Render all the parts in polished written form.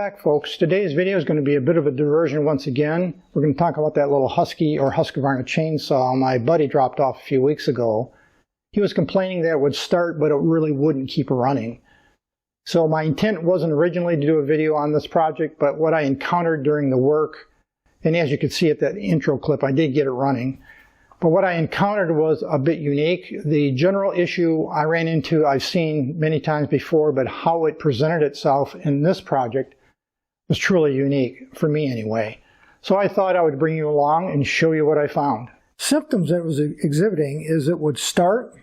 back, folks. Today's video is going to be a bit of a diversion once again. We're going to talk about that little Husky or Husqvarna chainsaw my buddy dropped off a few weeks ago. He was complaining that it would start, but it really wouldn't keep running. So my intent wasn't originally to do a video on this project, but what I encountered during the work, and as you can see at that intro clip, I did get it running. But what I encountered was a bit unique. The general issue I ran into, I've seen many times before, but how it presented itself in this project was truly unique, for me anyway. So I thought I would bring you along and show you what I found. Symptoms it was exhibiting is it would start,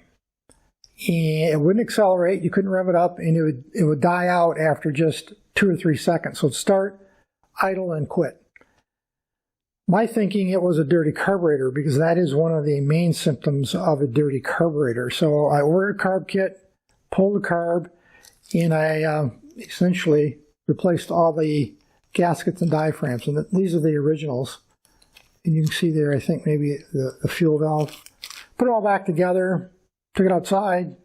and it wouldn't accelerate, you couldn't rev it up, and it would die out after just 2 or 3 seconds. So it'd start, idle, and quit. My thinking, it was a dirty carburetor, because that is one of the main symptoms of a dirty carburetor. So I ordered a carb kit, pulled the carb, and I essentially replaced all the gaskets and diaphragms. And these are the originals. And you can see there, I think, maybe the fuel valve. Put it all back together, took it outside,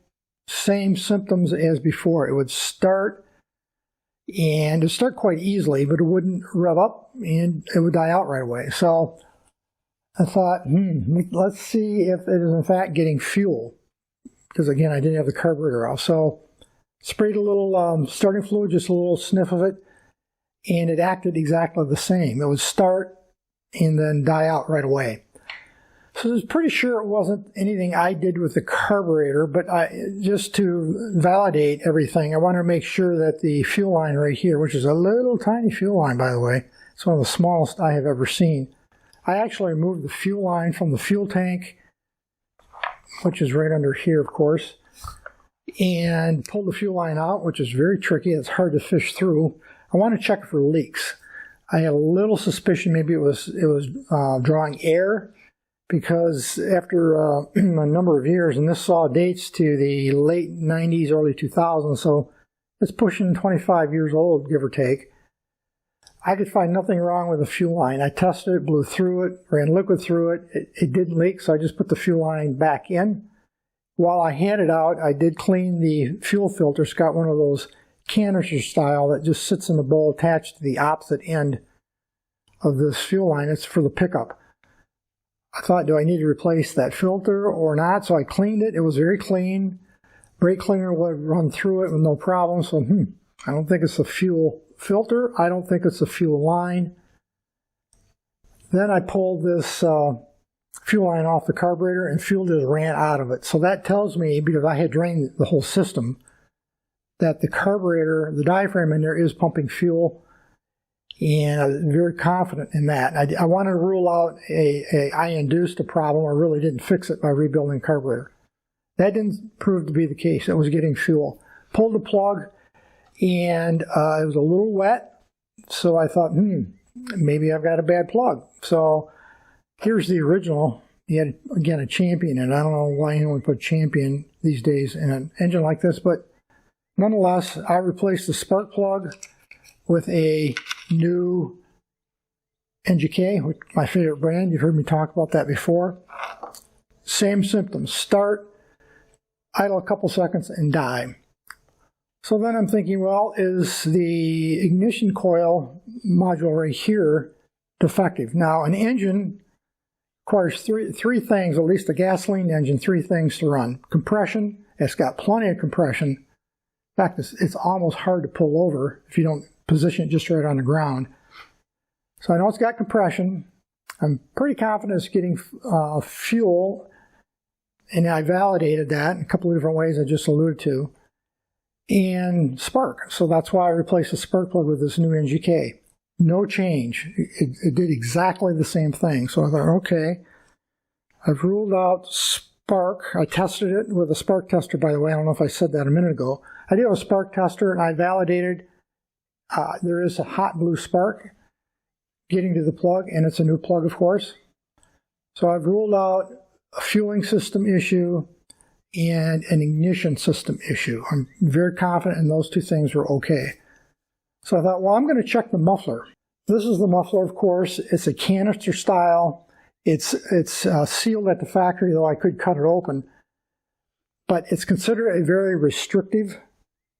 same symptoms as before. It would start, and it would start quite easily, but it wouldn't rev up, and it would die out right away. So I thought, let's see if it is in fact getting fuel. Because again, I didn't have the carburetor off. So sprayed a little starting fluid, just a little sniff of it, and it acted exactly the same. It would start and then die out right away. So I was pretty sure it wasn't anything I did with the carburetor, but just to validate everything, I want to make sure that the fuel line right here, which is a little tiny fuel line, by the way, it's one of the smallest I have ever seen. I actually removed the fuel line from the fuel tank, which is right under here, of course, and pulled the fuel line out, which is very tricky. It's hard to fish through. I want to check for leaks. I had a little suspicion maybe it was drawing air, because after a number of years, and this saw dates to the late 90s, early 2000s, so it's pushing 25 years old, give or take. I could find nothing wrong with the fuel line. I tested it, blew through it, ran liquid through it. It didn't leak, so I just put the fuel line back in. While I had it out, I did clean the fuel filter. It's got one of those canister style that just sits in the bowl attached to the opposite end of this fuel line. It's for the pickup. I thought, do I need to replace that filter or not? So I cleaned it. It was very clean. Brake cleaner would run through it with no problem. So, I don't think it's a fuel filter. I don't think it's a fuel line. Then I pulled this fuel line off the carburetor, and fuel just ran out of it. So that tells me, because I had drained the whole system, that the carburetor, the diaphragm in there is pumping fuel. And I'm very confident in that. I wanted to rule out I induced a problem or really didn't fix it by rebuilding the carburetor. That didn't prove to be the case. It was getting fuel. Pulled the plug, and it was a little wet. So I thought, maybe I've got a bad plug. So here's the original. You had, again, a Champion, and I don't know why anyone would put Champion these days in an engine like this, but nonetheless, I replaced the spark plug with a new NGK, which is my favorite brand. You've heard me talk about that before. Same symptoms: start, idle a couple seconds, and die. So then I'm thinking, well, is the ignition coil module right here defective? Now, an engine requires three things, at least a gasoline engine, 3 things to run. Compression. It's got plenty of compression. In fact, it's almost hard to pull over if you don't position it just right on the ground. So I know it's got compression. I'm pretty confident it's getting fuel, and I validated that in a couple of different ways I just alluded to. And spark. So that's why I replaced the spark plug with this new NGK. No change. It did exactly the same thing. So I thought, okay, I've ruled out spark. I tested it with a spark tester, by the way. I don't know if I said that a minute ago. I did have a spark tester, and I validated there is a hot blue spark getting to the plug, and it's a new plug, of course. So I've ruled out a fueling system issue and an ignition system issue. I'm very confident in those 2 things were okay. So I thought, well, I'm going to check the muffler. This is the muffler, of course. It's a canister style. It's sealed at the factory, though I could cut it open. But it's considered a very restrictive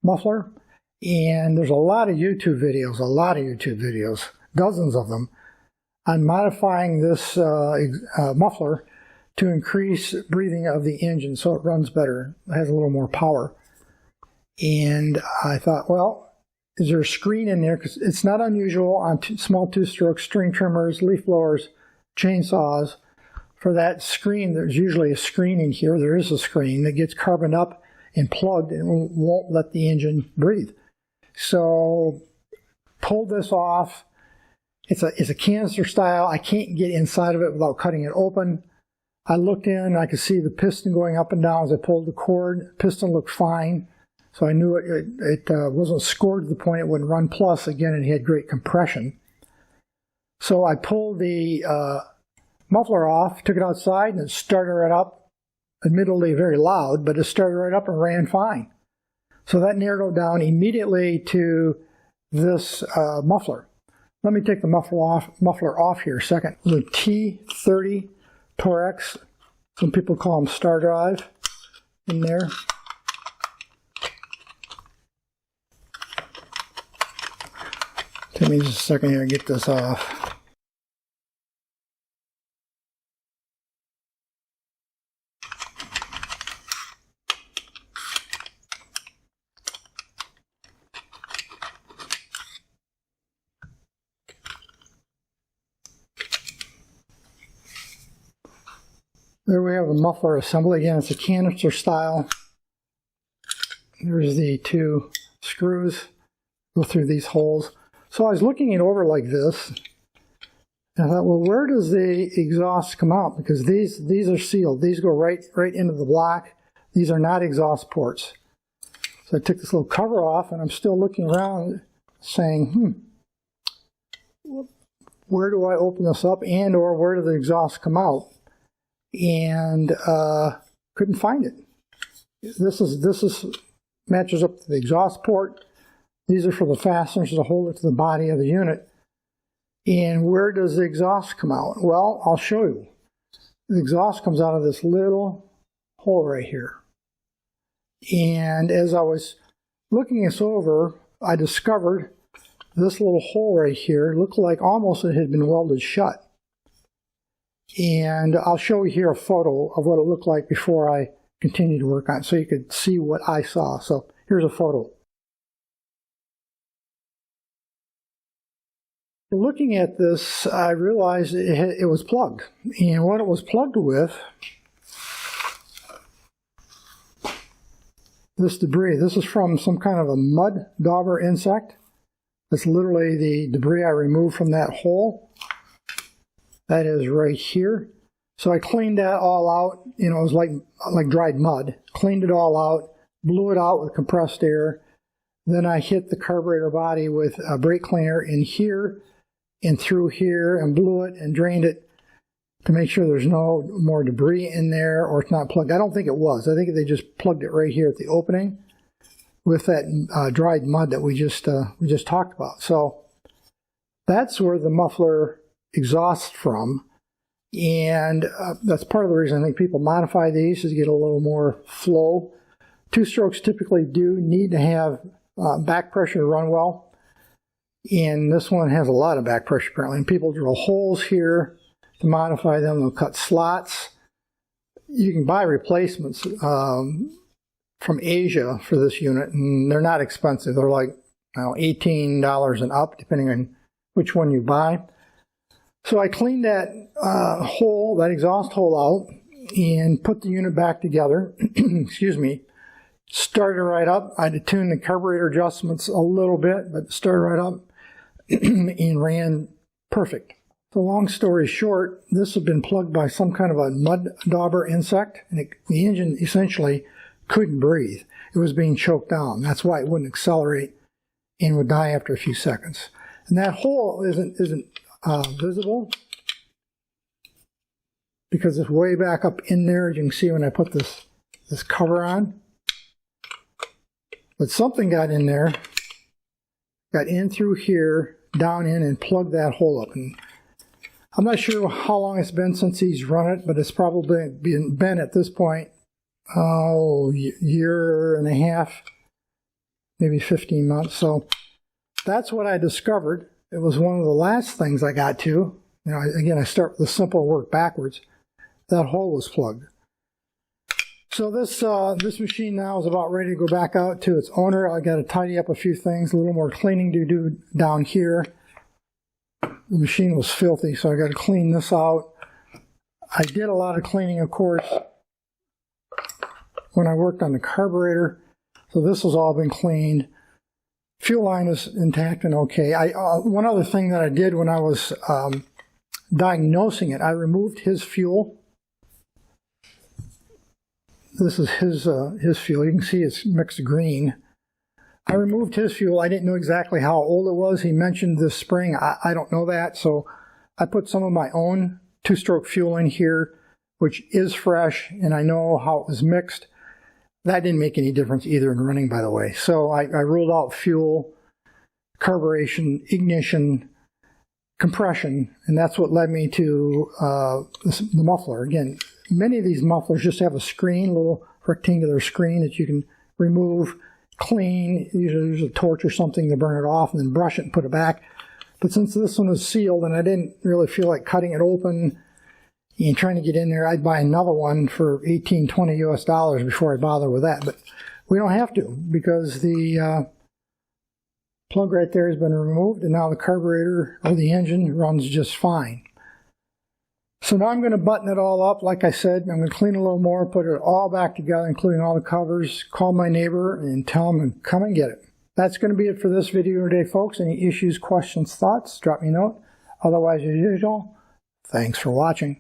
muffler. And there's a lot of YouTube videos, dozens of them, on modifying this muffler to increase breathing of the engine so it runs better, it has a little more power. And I thought, well, is there a screen in there? Because it's not unusual on small two-stroke string trimmers, leaf blowers, chainsaws. For that screen, there's usually a screen in here. There is a screen that gets carboned up and plugged and won't let the engine breathe. So pulled this off. It's a canister style. I can't get inside of it without cutting it open. I looked in, I could see the piston going up and down as I pulled the cord. Piston looked fine, so I knew it wasn't scored to the point it wouldn't run. Plus, again, it had great compression. So I pulled the muffler off, took it outside, and it started right up. Admittedly very loud, but it started right up and ran fine. So that narrowed down immediately to this muffler. Let me take the muffler off here a second. The T30 Torex, some people call them Star Drive, in there. Take me just a second here to get this off. There we have the muffler assembly. Again, it's a canister style. There's the two screws. Go through these holes. So I was looking it over like this. And I thought, well, where does the exhaust come out? Because these are sealed. These go right into the block. These are not exhaust ports. So I took this little cover off, and I'm still looking around saying, where do I open this up, and or where do the exhausts come out? And couldn't find it. This matches up to the exhaust port. These are for the fasteners to hold it to the body of the unit. And where does the exhaust come out? Well, I'll show you. The exhaust comes out of this little hole right here. And as I was looking this over, I discovered this little hole right here looked like almost it had been welded shut. And I'll show you here a photo of what it looked like before I continued to work on it so you could see what I saw. So here's a photo. Looking at this, I realized it was plugged. And what it was plugged with, this debris. This is from some kind of a mud dauber insect. That's literally the debris I removed from that hole. That is right here. So I cleaned that all out. You know, it was like dried mud. Cleaned it all out, blew it out with compressed air. Then I hit the carburetor body with a brake cleaner in here and through here and blew it and drained it to make sure there's no more debris in there or it's not plugged. I don't think it was. I think they just plugged it right here at the opening with that dried mud that we just talked about. So that's where the muffler exhausts from, and that's part of the reason I think people modify these is to get a little more flow. Two-strokes typically do need to have back pressure to run well, and this one has a lot of back pressure apparently, and people drill holes here to modify them. They'll cut slots. You can buy replacements from Asia for this unit, and they're not expensive. They're like $18 and up, depending on which one you buy. So I cleaned that hole, that exhaust hole out, and put the unit back together. Excuse me. Started right up. I had to tune the carburetor adjustments a little bit, but started right up and ran perfect. So long story short, this had been plugged by some kind of a mud dauber insect, and the engine essentially couldn't breathe. It was being choked down. That's why it wouldn't accelerate and would die after a few seconds. And that hole isn't visible because it's way back up in there, as you can see when I put this cover on. But something got in there, got in through here, down in, and plugged that hole up. And I'm not sure how long it's been since he's run it, but it's probably been at this point, year and a half, maybe 15 months. So that's what I discovered. It was one of the last things I got to. You know, again, I start with the simple and work backwards. That hole was plugged. So this machine now is about ready to go back out to its owner. I got to tidy up a few things, a little more cleaning to do down here. The machine was filthy, so I got to clean this out. I did a lot of cleaning, of course, when I worked on the carburetor. So this has all been cleaned. Fuel line is intact and okay. One other thing that I did when I was diagnosing it, I removed his fuel. This is his fuel. You can see it's mixed green. I removed his fuel. I didn't know exactly how old it was. He mentioned this spring. I don't know that, so I put some of my own two-stroke fuel in here, which is fresh, and I know how it was mixed. That didn't make any difference either in running, by the way. So I ruled out fuel, carburation, ignition, compression, and that's what led me to the muffler. Again, many of these mufflers just have a screen, a little rectangular screen that you can remove, clean, usually use a torch or something to burn it off, and then brush it and put it back. But since this one was sealed and I didn't really feel like cutting it open and trying to get in there, I'd buy another one for $18-20 US before I bother with that. But we don't have to, because the plug right there has been removed, and now the carburetor or the engine runs just fine. So now I'm going to button it all up. Like I said, I'm going to clean a little more, put it all back together, including all the covers, call my neighbor, and tell him to come and get it. That's going to be it for this video today, folks. Any issues, questions, thoughts, drop me a note. Otherwise, as usual, thanks for watching.